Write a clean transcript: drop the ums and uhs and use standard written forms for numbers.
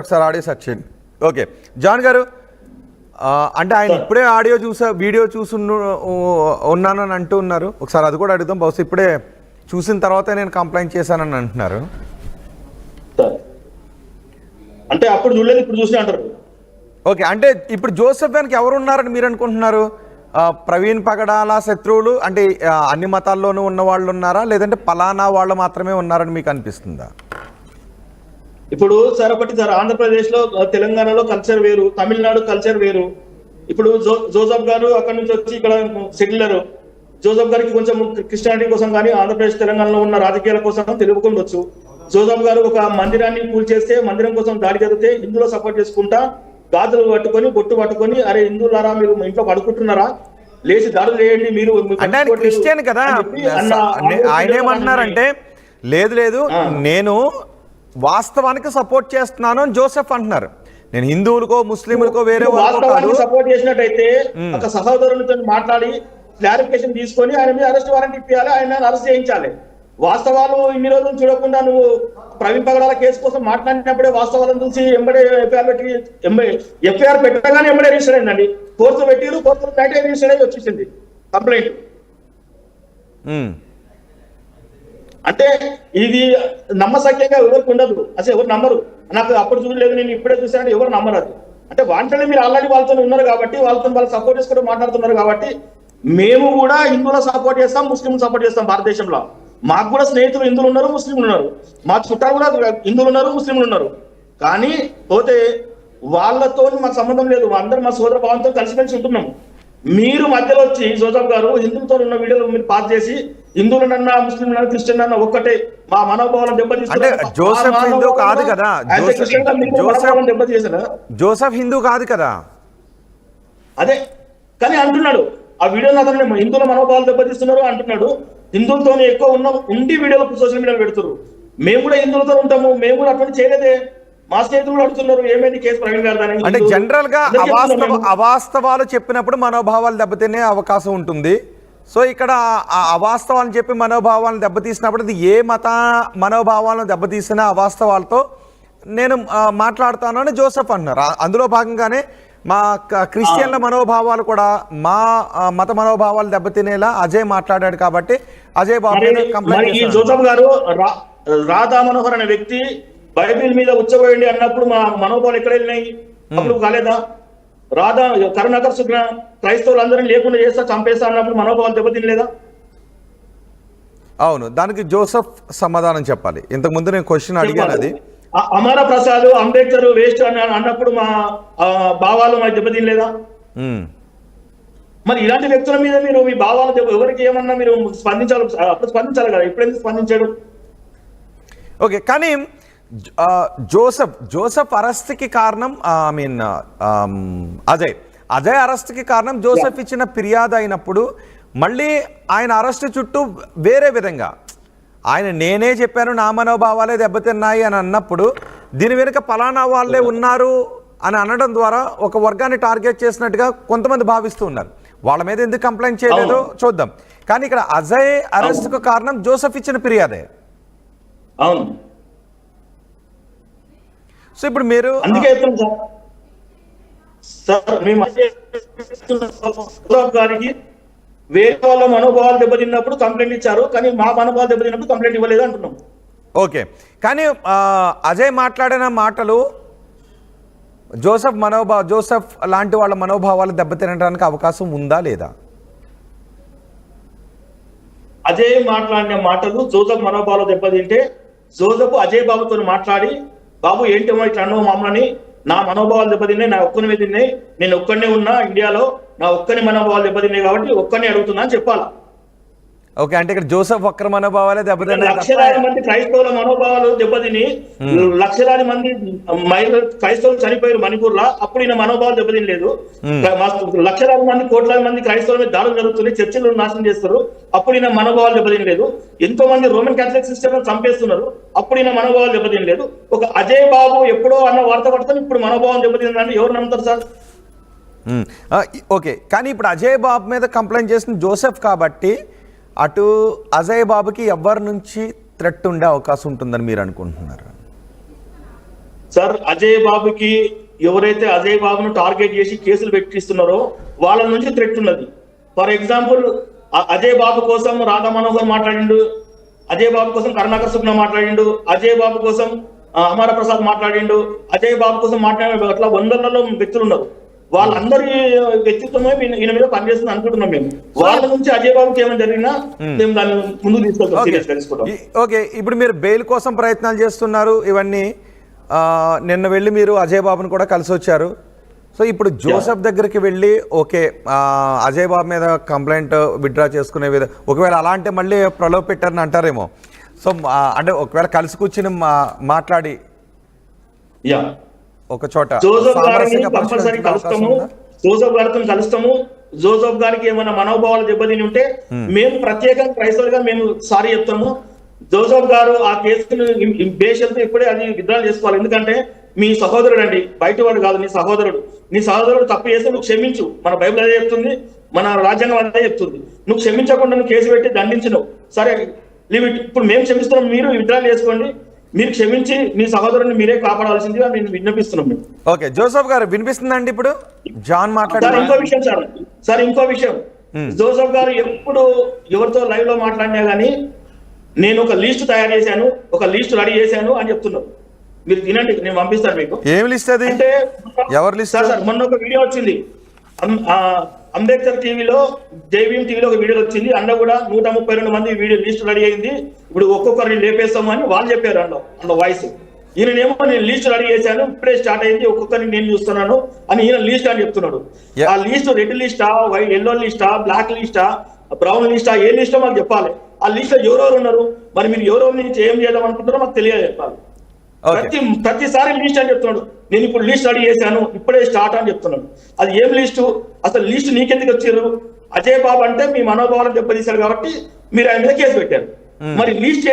ఒకసారి audio section. Okay John గారు, అంటే ఆయన ఇప్పుడే ఆడియో వీడియో చూసి ఉన్నాను అని అంటూ ఉన్నారు. ఒకసారి అది కూడా అడుగుదాం. బహుశా ఇప్పుడే చూసిన తర్వాత నేను కంప్లైంట్ చేశానని అంటున్నారు. అంటే అప్పుడు చూడలేదు, ఇప్పుడు చూసి అంటారు. ఓకే, అంటే ఇప్పుడు జోసెఫ్ వెనక ఎవరు ఉన్నారని మీరు అనుకుంటున్నారు? ప్రవీణ్ పగడాల శత్రువులు అంటే అన్ని మతాల్లోనూ ఉన్న వాళ్ళు ఉన్నారా, లేదంటే పలానా వాళ్ళు మాత్రమే ఉన్నారని మీకు అనిపిస్తుందా? ఇప్పుడు సార్ ఒకటి సార్, ఆంధ్రప్రదేశ్ లో తెలంగాణలో కల్చర్ వేరు, తమిళనాడు కల్చర్ వేరు. ఇప్పుడు జోసెఫ్ గారు అక్కడ నుంచి వచ్చి ఇక్కడ సెటిలర్. జోసెఫ్ గారికి కొంచెం క్రిస్టియానిటీ కోసం కానీ ఆంధ్రప్రదేశ్ తెలంగాణలో ఉన్న రాజకీయాల కోసం తెలుగుకుండొచ్చు. జోసెఫ్ గారు ఒక మందిరాన్ని కూల్చేస్తే, మందిరం కోసం దాడి జరిగితే హిందువులో సపోర్ట్ చేసుకుంటా గాజులు పట్టుకొని బొట్టు పట్టుకొని, అరే హిందువులారా మీరు ఇంట్లో పడుకుంటున్నారా, లేచి దాడులు చేయండి మీరు అంటే ఆయన క్రిస్టియన్ కదా. ఆయన ఏమంటున్నారంటే లేదు లేదు నేను వాస్తవానికి సపోర్ట్ చేస్తున్నాను అని జోసెఫ్ అంటున్నారు. నేను హిందువులకో ముస్లింలకో వేరే వాస్తవానికి సపోర్ట్ చేసినట్టయితే ఒక సహోదరునితో మాట్లాడి క్లారిఫికేషన్ తీసుకొని ఆయన మీద అరెస్ట్ వారెంట్ ఇప్పించాలి, ఆయన అరెస్ట్ చేయించాలి. వాస్తవాలు ఇన్ని రోజులు చూడకుండా నువ్వు ప్రవీణ్ పగడాల కేసు కోసం మాట్లాడినప్పుడే వాస్తవాలను చూసి ఎంబడే ఎఫ్ఐఆర్ పెట్టగానే ఎంబడే రిజిస్టర్ అయిందండి. కోర్టు పెట్టిరు, కోర్టు నైట్ రిజిస్టర్ అయ్యి వచ్చేసింది కంప్లైంట్. అంటే ఇది నమ్మసక్యంగా ఎవరికి ఉండదు, అసలు ఎవరు నమ్మరు. నాకు అప్పుడు చూడలేదు, నేను ఇప్పుడే చూసానంటే ఎవరు నమ్మరు. అది అంటే వాంటనే మీరు ఆల్రెడీ వాళ్ళతో ఉన్నారు కాబట్టి, వాళ్ళ సపోర్ట్ చేసుకుంటూ మాట్లాడుతున్నారు కాబట్టి, మేము కూడా హిందువుల సపోర్ట్ చేస్తాం, ముస్లిం సపోర్ట్ చేస్తాం. భారతదేశంలో మాకు కూడా స్నేహితులు హిందువులు ఉన్నారు, ముస్లింలు ఉన్నారు. మా చుట్టాలు కూడా హిందువులు ఉన్నారు, ముస్లింలు ఉన్నారు. కానీ పోతే వాళ్ళతో మాకు సంబంధం లేదు. అందరూ మా సోదర భావంతో కలిసిమెలిసి ఉంటున్నాము. మీరు మధ్యలో వచ్చి జోసెఫ్ గారు హిందువులతో ఉన్న వీడియోలు మీరు పాస్ చేసి హిందువులనన్నా ముస్లింలన్నా క్రిస్టియన్ అన్న ఒక్కటే మా మనోభావాలను దెబ్బతీస్తున్నారు. జోసెఫ్ హిందూ కాదు కదా, జోసెఫ్ హిందూ కాదు కదా. అదే కానీ అంటున్నాడు ఆ వీడియో, అతను హిందువుల మనోభావాలు దెబ్బతీస్తున్నారు అంటున్నాడు. హిందువులతో ఎక్కువ ఉండి వీడియోలు సోషల్ మీడియాలో పెడుతున్నారు. మేము కూడా హిందువులతో ఉంటాము, మేము కూడా అటువంటి చేయలేదే. మా స్నేహితులు అడుగుతున్నారు ఏమైంది కేసు ప్రవీణ్ గారు. అంటే జనరల్ గా అవాస్తవాలు చెప్పినప్పుడు మనోభావాలు దెబ్బతినే అవకాశం ఉంటుంది. సో ఇక్కడ అవాస్తవాలను చెప్పి మనోభావాలను దెబ్బతీసినప్పుడు ఇది ఏ మత మనోభావాలను దెబ్బతీసిన అవాస్తవాలతో నేను మాట్లాడతాను అని జోసెఫ్ అన్నారు. అందులో భాగంగానే మా క్రిస్టియన్ల మనోభావాలు కూడా మా మత మనోభావాలు దెబ్బతినేలా అజయ్ మాట్లాడాడు కాబట్టి అజయ్ బాబు కంప్లైంట్. జోసెఫ్ గారు రాధా మనోహర్ అనే వ్యక్తి బైబిల్ మీద ఉచ్చబోయండి అన్నప్పుడు మా మనోభావాలు ఎక్కడ వెళ్ళినాయి? అప్పుడు కాలేదా? రాధా కరుణాకర్ సుగ్న క్రైస్తవులు అందరినీ లేకుండా చేస్తా చంపేస్తా అన్నప్పుడు మనోభావాలు దెబ్బతినలేదా? అవును, దానికి జోసెఫ్ సమాధానం చెప్పాలి. ఇంతకు ముందు నేను క్వశ్చన్ అడిగాను. అది అమర ప్రసాద్ అంబేద్కర్ వేస్ట్ అని అన్నప్పుడు మా భావాలు మాకు దెబ్బతినలేదా? మరి ఇలాంటి వ్యక్తుల మీద మీరు మీ భావాలు ఎవరికి ఏమన్నా మీరు స్పందించాలి, అప్పుడు స్పందించాలి కదా. ఎప్పుడైంది స్పందించాడు? ఓకే, కానీ జోసెఫ్ అరెస్ట్కి కారణం అజయ్ అరెస్ట్కి కారణం జోసెఫ్ ఇచ్చిన ఫిర్యాదు అయినప్పుడు మళ్ళీ ఆయన అరెస్ట్ చుట్టూ వేరే విధంగా ఆయన నేనే చెప్పాను నా మనోభావాలే దెబ్బతిన్నాయి అని అన్నప్పుడు దీని వెనుక పలానా వాళ్ళే ఉన్నారు అని అనడం ద్వారా ఒక వర్గాన్ని టార్గెట్ చేసినట్టుగా కొంతమంది భావిస్తూ ఉన్నారు. వాళ్ళ మీద ఎందుకు కంప్లైంట్ చేయలేదో చూద్దాం. కానీ ఇక్కడ అజయ్ అరెస్ట్కు కారణం జోసెఫ్ ఇచ్చిన ఫిర్యాదే. అవును, సో ఇప్పుడు మీరు అందుకే గారికి వేరే వాళ్ళ మనోభావాలు దెబ్బతిన్నప్పుడు కంప్లైంట్ ఇచ్చారు, కానీ మా మనోభావాలు దెబ్బతిన్నప్పుడు కంప్లైంట్ ఇవ్వలేదు అంటున్నాం. ఓకే, కానీ అజయ్ మాట్లాడిన మాటలు జోసెఫ్ లాంటి వాళ్ళ మనోభావాలు దెబ్బతినడానికి అవకాశం ఉందా లేదా? అజయ్ మాట్లాడిన మాటలు జోసెఫ్ మనోభావాలు దెబ్బతింటే జోసెఫ్ అజయ్ బాబుతో మాట్లాడి, బాబు ఏంటో ఇట్లా అన్నావు మమ్మల్ని, నా మనోభావాలు దెబ్బతిన్నాయి, నా ఒక్కని మీద తిన్నాయి, నేను ఒక్కనే ఉన్నా ఇండియాలో, నా ఒక్కని మనోభావాలు దెబ్బతిన్నాయి కాబట్టి ఒక్కనే అడుగుతున్నా అని చెప్పాలా. ఓకే, అంటే ఇక్కడ జోసెఫ్ ఒక్కరి మనోభావాలే దెబ్బతిన్నాయి. లక్షలాది మంది క్రైస్తవుల మనోభావాలు దెబ్బతిని లక్షలాది మంది క్రైస్తవులు చనిపోయారు మణిపూర్లో, అప్పుడు ఈయన మనోభావాలు దెబ్బతినలేదు. లక్షలాది మంది కోట్లాది మంది క్రైస్తవుల మీద దాడులు జరుగుతున్నాయి, చర్చలు నాశనం చేస్తారు, అప్పుడు ఈయన మనోభావాలు దెబ్బతినలేదు. ఎంతో మంది రోమన్ క్యాథలిక్ సిస్టమ్ చంపేస్తున్నారు, అప్పుడు ఈయన మనోభావాలు దెబ్బతినలేదు. ఒక అజయ్ బాబు ఎప్పుడో అన్న వార్త పడుతుంది, ఇప్పుడు మనోభావం దెబ్బతిందని ఎవరు నమ్ముతారు సార్? ఓకే, కానీ ఇప్పుడు అజయ్ బాబు మీద కంప్లైంట్ చేసిన జోసెఫ్ కాబట్టి అటు అజయ్ బాబుకి ఎవరి నుంచి థ్రెట్ ఉండే అవకాశం ఉంటుందని మీరు అనుకుంటున్నారు? సార్ అజయ్ బాబుకి ఎవరైతే అజయ్ బాబును టార్గెట్ చేసి కేసులు పెట్టిస్తున్నారో వాళ్ళ నుంచి థ్రెట్ ఉన్నది. ఫర్ ఎగ్జాంపుల్ అజయ్ బాబు కోసం రాధా మనోహర్ మాట్లాడిండు, అజయ్ బాబు కోసం కరుణాకర్ సుగ్న మాట్లాడిండు, అజయ్ బాబు కోసం అమర ప్రసాద్ మాట్లాడిండు, అజయ్ బాబు కోసం మాట్లాడే అట్లా వందలలో వ్యక్తులు ఉన్నారు. వాళ్ళందరి వ్యక్తిత్వమే ఈయన మీద పనిచేస్తుంది అనుకుంటున్నాం మేము. వాళ్ళ నుంచి అజయ్ బాబుకి ఏమైనా జరిగినా మేము దాన్ని ముందుకు తీసుకెళ్తాం, సీరియస్ తెలుసుకుంటాం. ఓకే, ఇప్పుడు మీరు బెయిల్ కోసం ప్రయత్నాలు చేస్తున్నారు, ఇవన్నీ నిన్న వెళ్ళి మీరు అజయ్ బాబుని కూడా కలిసి వచ్చారు. సో ఇప్పుడు జోసెఫ్ దగ్గరికి వెళ్ళి ఓకే అజయ్ బాబు మీద కంప్లైంట్ విత్డ్రా చేసుకునే విధంగా ఒకవేళ అలా అంటే మళ్ళీ ప్రలోభ పెట్టారని అంటారేమో. సో అంటే ఒకవేళ కలిసి కూర్చుని మాట్లాడి ఒక చోట జోసెఫ్ గారితో కలుస్తాము. జోసెఫ్ గారికి ఏమైనా మనోభావాలు దెబ్బతిని ఉంటే మేము ప్రత్యేకంగా క్రైస్తవులుగా మేము సారీ చెప్తాము. జోసెఫ్ గారు ఆ కేసును బేషరతుగా ఇప్పుడే అది విత్డ్రా చేసుకోవాలి. ఎందుకంటే మీ సహోదరుడు అండి, బయట వాడు కాదు, నీ సహోదరుడు తప్పు చేస్తే నువ్వు క్షమించు. మన బైబిల్ అదే చెప్తుంది, మన రాజ్యాంగం అదే చెప్తుంది. నువ్వు క్షమించకుండా నువ్వు కేసు పెట్టి దండించినావు, సరే ఇప్పుడు మేము క్షమిస్తున్నాం, మీరు విత్డ్రా చేసుకోండి. మీరు క్షమించి మీ సహోదరుని మీరే కాపాడాల్సిందిగా నేను విన్నపిస్తున్నాం. మేము ఓకే జోసెఫ్ గారు వినిపిస్తుందండి ఇప్పుడు జాన్ మాట్లాడారు. ఇంకో విషయం జోసెఫ్ గారు ఎప్పుడు ఎవరితో లైవ్ లో మాట్లాడినా గానీ నేను ఒక లిస్ట్ తయారు చేశాను, ఒక లిస్ట్ రెడీ చేశాను అని చెప్తున్నారు. మీరు తినండి, నేను పంపిస్తాను మీకు. ఏం లిస్ట్ అది? అంటే ఎవరి లిస్ట్? సార్ మొన్న ఒక వీడియో వచ్చింది అంబేద్కర్ టీవీలో, జైభీం టీవీలో ఒక వీడియో వచ్చింది. అందులో కూడా 132 మంది వీడియో లిస్ట్ రెడీ అయింది, ఇప్పుడు ఒక్కొక్కరిని లేపేస్తాము అని వాళ్ళు చెప్పారు. అందులో వాయిస్ ఈయనేమో నేను లిస్ట్ రెడీ చేశాను, ఇప్పుడే స్టార్ట్ అయింది, ఒక్కొక్కరిని నేను చూస్తున్నాను అని ఈయన లిస్ట్ అని చెప్తున్నాడు. ఆ లిస్ట్ రెడ్ లిస్టా, వైట్ ఎల్లో లిస్టా, బ్లాక్ లిస్టా, బ్రౌన్ లిస్టా, ఏ లిస్టో మాకు చెప్పాలి. ఆ లిస్ట్ లో ఎవరెవరు ఉన్నారు, మరి మీరు ఎవరెవరి నుంచి ఏం చేద్దాం అనుకుంటారో మాకు తెలియదు చెప్పాలి. ప్రతిసారి లిస్ట్ అని చెప్తున్నాడు. నేను ఇప్పుడు లిస్ట్ రెడీ చేశాను, ఇప్పుడే స్టార్ట్ అని చెప్తున్నాడు. అది ఏం లిస్టు? అసలు లిస్ట్ నీకెందుకు వచ్చారు? అజయ్ బాబు అంటే మీ మనోభావాలను దెబ్బతీశారు కాబట్టి మీరు ఆయన మీద కేసు పెట్టారు. మరి లిస్ట్